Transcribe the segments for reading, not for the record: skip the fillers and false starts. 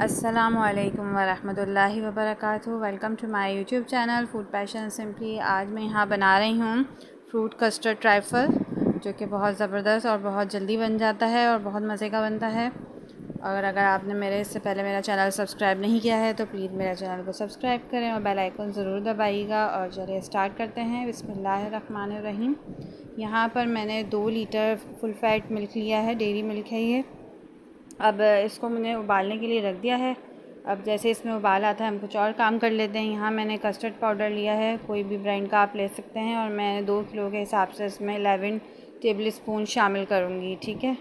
अस्सलामुअलैकुम वरहमतुल्लाहि वबरकातुहू। Welcome to my YouTube channel food passion simply. आज मैं यहाँ बना रही हूँ फ्रूट कस्टर्ड ट्राइफल, जो कि बहुत ज़बरदस्त और बहुत जल्दी बन जाता है और बहुत मज़े का बनता है। और अगर आपने इससे पहले मेरा चैनल सब्सक्राइब नहीं किया है तो प्लीज़ मेरे चैनल को सब्सक्राइब करें और बेल आइकन ज़रूर दबाइएगा। और चलिए स्टार्ट करते हैं। बिस्मिल्लाहिर्रहमानिर्रहीम। यहाँ पर मैंने 2 लीटर फुल फैट मिल्क लिया है, डेयरी मिल्क है ये। अब इसको मैंने उबालने के लिए रख दिया है। अब जैसे इसमें उबाल आता है हम कुछ और काम कर लेते हैं। यहाँ मैंने कस्टर्ड पाउडर लिया है, कोई भी ब्रांड का आप ले सकते हैं। और मैं 2 किलो के हिसाब से इसमें 11 टेबल स्पून शामिल करूँगी, ठीक है।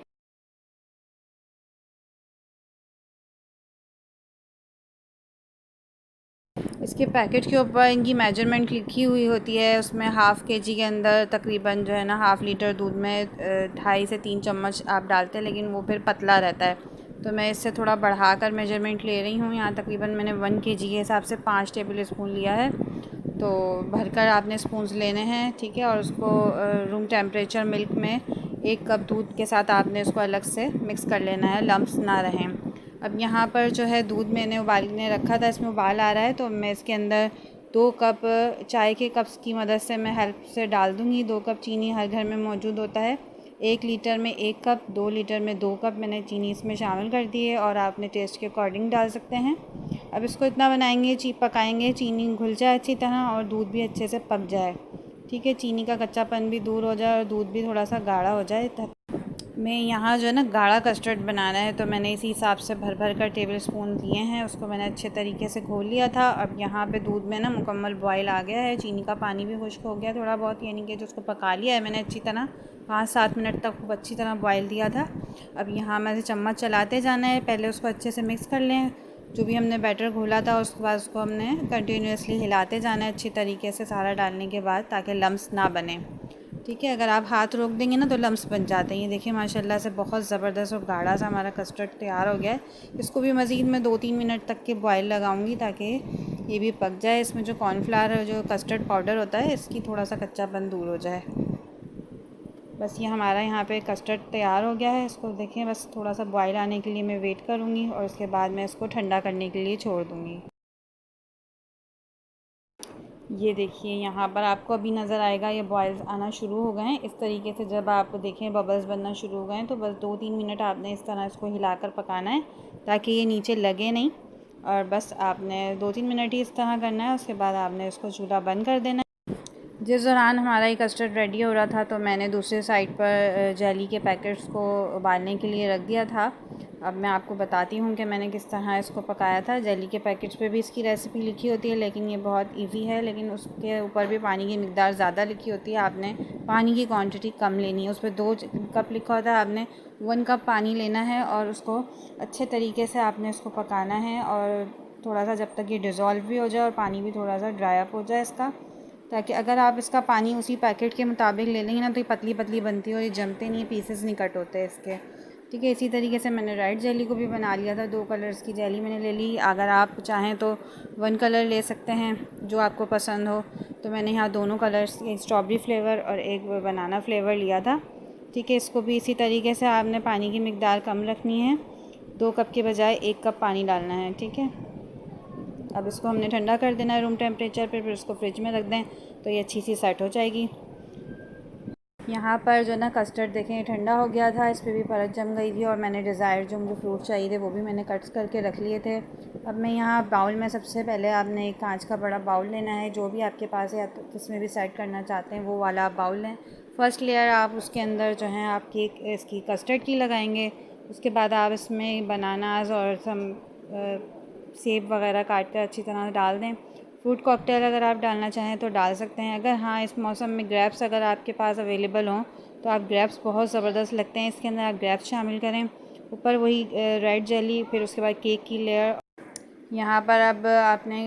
इसके पैकेट के ऊपर इनकी मेजरमेंट लिखी हुई होती है। उसमें हाफ़ केजी के अंदर तकरीबन जो है ना हाफ़ लीटर दूध में 2.5 से 3 चम्मच आप डालते हैं, लेकिन वो फिर पतला रहता है। तो मैं इससे थोड़ा बढ़ाकर मेजरमेंट ले रही हूँ। यहाँ तकरीबन मैंने 1 केजी के हिसाब से 5 टेबल स्पून लिया है। तो भरकर आपने स्पून्स लेने हैं, ठीक है। और उसको रूम टेम्परेचर मिल्क में 1 कप दूध के साथ आपने उसको अलग से मिक्स कर लेना है, लम्प्स ना रहें। अब यहाँ पर जो है दूध मैंने उबालने रखा था, इसमें उबाल आ रहा है तो मैं इसके अंदर 2 कप चाय के कप्स की मदद से मैं हेल्प से डाल दूँगी। 2 कप चीनी हर घर में मौजूद होता है। 1 लीटर में 1 कप, 2 लीटर में 2 कप मैंने चीनी इसमें शामिल कर दी है। और आप अपने टेस्ट के अकॉर्डिंग डाल सकते हैं। अब इसको इतना बनाएंगे, पकाएंगे, चीनी घुल जाए अच्छी तरह और दूध भी अच्छे से पक जाए, ठीक है। चीनी का कच्चापन भी दूर हो जाए और दूध भी थोड़ा सा गाढ़ा हो जाए। मैं यहाँ जो है ना गाढ़ा कस्टर्ड बनाना है, तो मैंने इसी हिसाब से भर भर कर टेबल स्पून लिए हैं। उसको मैंने अच्छे तरीके से घोल लिया था। अब यहाँ पे दूध में ना मुकम्मल बॉयल आ गया है, चीनी का पानी भी खुश्क हो गया थोड़ा बहुत, यानी कि जो उसको पका लिया है मैंने अच्छी तरह। 5-7 मिनट तक खूब अच्छी तरह बॉयल दिया था। अब यहाँ मैं चम्मच चलाते जाना है, पहले उसको अच्छे से मिक्स कर लें। जो भी हमने बैटर घोला था उसके बाद उसको हमने कंटिन्यूसली हिलाते जाना है अच्छी तरीके से सारा डालने के बाद, ताकि लम्स ना बने, ठीक है। अगर आप हाथ रोक देंगे ना तो लम्स बन जाते हैं। ये देखिए माशाल्लाह से बहुत ज़बरदस्त और गाढ़ा सा हमारा कस्टर्ड तैयार हो गया है। इसको भी मज़ीद मैं 2-3 मिनट तक के बॉयल लगाऊंगी, ताकि ये भी पक जाए। इसमें जो कॉर्नफ्लावर जो कस्टर्ड पाउडर होता है इसकी थोड़ा सा कच्चापन दूर हो जाए। बस ये हमारा यहाँ पे कस्टर्ड तैयार हो गया है। इसको देखें, बस थोड़ा सा बॉयल आने के लिए मैं वेट करूँगी और उसके बाद मैं इसको ठंडा करने के लिए छोड़ दूँगी। ये देखिए यहाँ पर आपको अभी नज़र आएगा ये बॉयल्स आना शुरू हो गए हैं। इस तरीके से जब आप देखें बबल्स बनना शुरू हो गए हैं तो बस 2-3 मिनट आपने इस तरह इसको हिलाकर पकाना है, ताकि ये नीचे लगे नहीं। और बस आपने 2-3 मिनट ही इस तरह करना है। उसके बाद आपने इसको चूल्हा बंद कर देना है। जिस दौरान हमारा ये कस्टर्ड रेडी हो रहा था तो मैंने दूसरे साइड पर जेली के पैकेट्स को उबालने के लिए रख दिया था। अब मैं आपको बताती हूँ कि मैंने किस तरह इसको पकाया था। जेली के पैकेट्स पे भी इसकी रेसिपी लिखी होती है, लेकिन ये बहुत इजी है। लेकिन उसके ऊपर भी पानी की मिकदार ज़्यादा लिखी होती है। आपने पानी की क्वांटिटी कम लेनी है। उस पर 2 कप लिखा होता है, आपने 1 कप पानी लेना है और उसको अच्छे तरीके से आपने उसको पकाना है। और थोड़ा सा जब तक ये डिज़ोल्व भी हो जाए और पानी भी थोड़ा सा ड्राई अप हो जाए इसका, ताकि अगर आप इसका पानी उसी पैकेट के मुताबिक ले लेंगे ना तो ये पतली पतली बनती है और ये जमते नहीं, पीसेस नहीं कट होते इसके, ठीक है। इसी तरीके से मैंने रेड जेली को भी बना लिया था। 2 कलर्स की जेली मैंने ले ली। अगर आप चाहें तो 1 कलर ले सकते हैं जो आपको पसंद हो। तो मैंने यहाँ दोनों कलर्स, एक स्ट्रॉबेरी फ्लेवर और एक बनाना फ्लेवर लिया था, ठीक है। इसको भी इसी तरीके से आपने पानी की मिकदार कम रखनी है। 2 कप के बजाय 1 कप पानी डालना है, ठीक है। अब इसको हमने ठंडा कर देना है रूम टेम्परेचर पे, फिर इसको फ्रिज में रख दें तो ये अच्छी सी सेट हो जाएगी। यहाँ पर जो ना कस्टर्ड देखें ठंडा हो गया था, इस पर भी परत जम गई थी और मैंने डिज़ायर जो मुझे फ्रूट चाहिए थे वो भी मैंने कट्स करके रख लिए थे। अब मैं यहाँ बाउल में, सबसे पहले आपने एक कांच का बड़ा बाउल लेना है, जो भी आपके पास है, तो जिसमें भी सेट करना चाहते हैं वो वाला आप बाउल लें। फ़र्स्ट लेयर आप उसके अंदर जो है आप केक इसकी कस्टर्ड की लगाएंगे। उसके बाद आप इसमें बनानास और सेब वगैरह काट कर अच्छी तरह डाल दें। फ्रूट कॉकटेल अगर आप डालना चाहें तो डाल सकते हैं। अगर हाँ इस मौसम में ग्रेप्स अगर आपके पास अवेलेबल हों तो आप ग्रेप्स बहुत ज़बरदस्त लगते हैं, इसके अंदर आप ग्रेप्स शामिल करें। ऊपर वही रेड जेली, फिर उसके बाद केक की लेयर। यहाँ पर अब आपने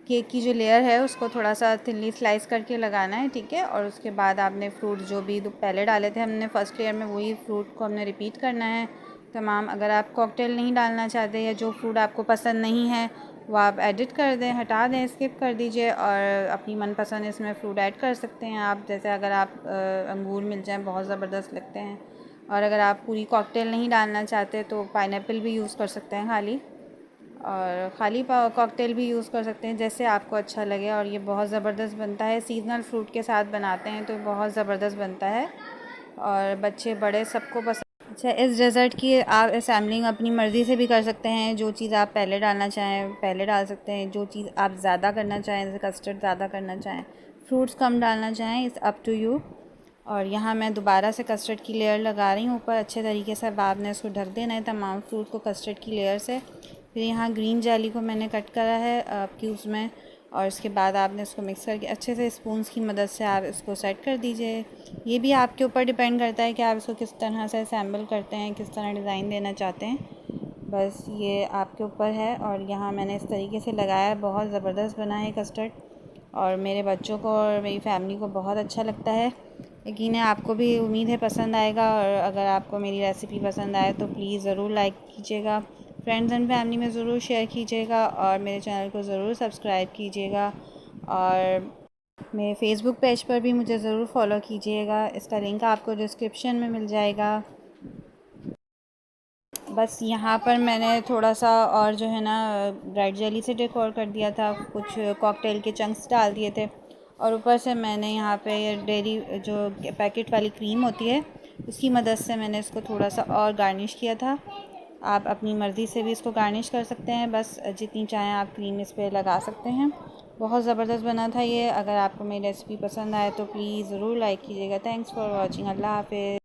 केक की जो लेयर है उसको थोड़ा सा थिनली स्लाइस करके लगाना है, ठीक है। और उसके बाद आपने फ्रूट जो भी पहले डाले थे हमने फर्स्ट लेयर में, वही फ्रूट को हमने रिपीट करना है तमाम। अगर आप कॉकटेल नहीं डालना चाहते या जो फ्रूट आपको पसंद नहीं है वो आप एडिट कर दें, हटा दें, स्किप कर दीजिए और अपनी मनपसंद इसमें फ़्रूट ऐड कर सकते हैं आप। जैसे अगर आप अंगूर मिल जाएं बहुत ज़बरदस्त लगते हैं, और अगर आप पूरी कॉकटेल नहीं डालना चाहते तो पाइनएप्पल भी यूज़ कर सकते हैं खाली, और खाली कॉकटेल भी यूज़ कर सकते हैं, जैसे आपको अच्छा लगे। और ये बहुत ज़बरदस्त बनता है, सीज़नल फ्रूट के साथ बनाते हैं तो बहुत ज़बरदस्त बनता है और बच्चे बड़े सबको पसंद। अच्छा, इस डेज़र्ट की आप असेंबलिंग अपनी मर्ज़ी से भी कर सकते हैं। जो चीज़ आप पहले डालना चाहें पहले डाल सकते हैं, जो चीज़ आप ज़्यादा करना चाहें, जैसे कस्टर्ड ज़्यादा करना चाहें, फ्रूट्स कम डालना चाहें, इट्स अप टू यू। और यहाँ मैं दोबारा से कस्टर्ड की लेयर लगा रही हूँ ऊपर। अच्छे तरीके से अब आपने इसको ढक देना है तमाम फ्रूट को कस्टर्ड की लेयर से। फिर यहाँ ग्रीन जेली को मैंने कट करा है क्यूब्स में, और इसके बाद आपने इसको मिक्स करके अच्छे से स्पून्स की मदद से आप इसको सेट कर दीजिए। ये भी आपके ऊपर डिपेंड करता है कि आप इसको किस तरह से असेंबल करते हैं, किस तरह डिज़ाइन देना चाहते हैं, बस ये आपके ऊपर है। और यहाँ मैंने इस तरीके से लगाया, बहुत ज़बरदस्त बना है कस्टर्ड, और मेरे बच्चों को और मेरी फैमिली को बहुत अच्छा लगता है। यकीन है आपको भी उम्मीद है पसंद आएगा, और अगर आपको मेरी रेसिपी पसंद आए तो प्लीज़ ज़रूर लाइक कीजिएगा, फ्रेंड्स एंड फैमिली में ज़रूर शेयर कीजिएगा, और मेरे चैनल को ज़रूर सब्सक्राइब कीजिएगा, और मेरे फेसबुक पेज पर भी मुझे ज़रूर फॉलो कीजिएगा। इसका लिंक आपको डिस्क्रिप्शन में मिल जाएगा। बस यहाँ पर मैंने थोड़ा सा और जो है ना ब्राइट जेली से डेकोर कर दिया था, कुछ कॉकटेल के चंक्स डाल दिए थे, और ऊपर से मैंने यहाँ पे ये डेयरी जो पैकेट वाली क्रीम होती है उसकी मदद से मैंने इसको थोड़ा सा और गार्निश किया था। आप अपनी मर्ज़ी से भी इसको गार्निश कर सकते हैं, बस जितनी चाहें आप क्रीम इस पर लगा सकते हैं। बहुत ज़बरदस्त बना था ये। अगर आपको मेरी रेसिपी पसंद आए तो प्लीज़ ज़रूर लाइक कीजिएगा। Thanks for watching. अल्लाह हाफ़िज़।